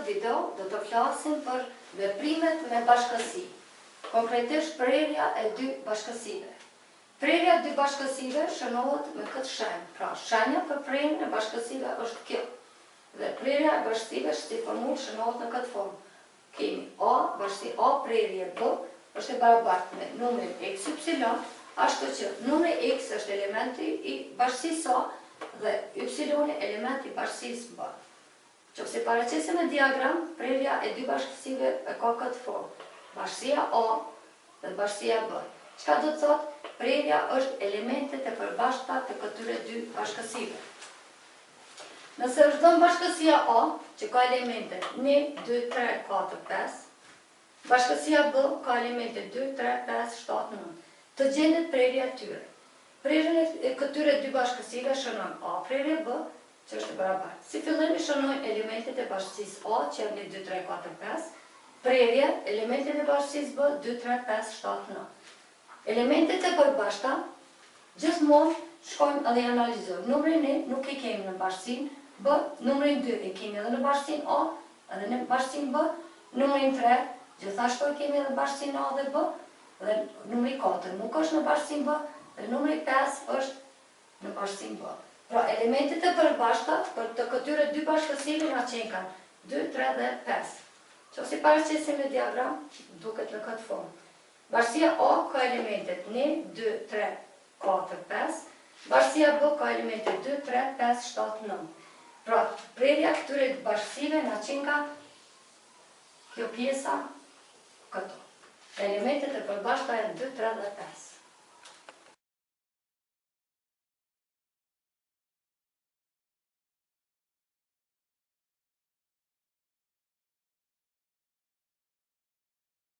video do të flasim për veprimet me bashkësi, konkretisht prerja e 2 bashkësive. Prerja e 2 bashkësive shënohet me këtë shenjë, pra shenja për prerjen e bashkësive është kjo. Dhe prerja e bashkësive si formull shënohet në këtë formë. Kemi A, bashkësi A prerje B është e barabartë me numrin XY, ashtu që numri X është elementi i bashkësisë A dhe Y elementi i bashkësisë B. Nëse paraqesim në diagram, prerja e 2 bashkësive ka këtë formë. Bashkësia A dhe bashkësia B. Çka do të thotë? Prerja është elementet e përbashkëta të këtyre 2 bashkësive. Nëse është dhënë bashkësia A, që ka elementet 1, 2, 3, 4, 5, bashkësia B ka elementet 2, 3, 5, 7, 9. Të gjendet prerja e tyre. Prerjen e këtyre 2 bashkësive shënon A prerje B, që është barabartë. Si fillim i shënojmë elementet e bashkësisë A, që janë 1, 2, 3, 4, 5, prerje, elementet e bashkësisë B, 2, 3, 5, 7, 9. Elementet e përbashkëta, gjithmonë shkojmë edhe analizojmë. Numrin 1 nuk i kemi në bashkësinë B, numrin 2 i kemi edhe në bashkësinë A, edhe në bashkësinë B, numrin 3 gjithashtu i kemi edhe në bashkësinë A dhe B, dhe numri 4 nuk është në bashkësinë B, dhe numri 5 është në bashkësinë B. Pra elementet e përbashkëta për të këtyre 2 bashkësive na kanë 2, 3 dhe 5. Nëse paraqesim në diagram, duket në këtë formë. Bashkësia A ka elementet 1, 2, 3, 4, 5. Bashkësia B ka elementet 2, 3, 5, 7, 9. Pra, prerja këtyre bashkësive na ka kjo pjesa këto. Elementet e përbashkëta janë 2, 3 dhe 5.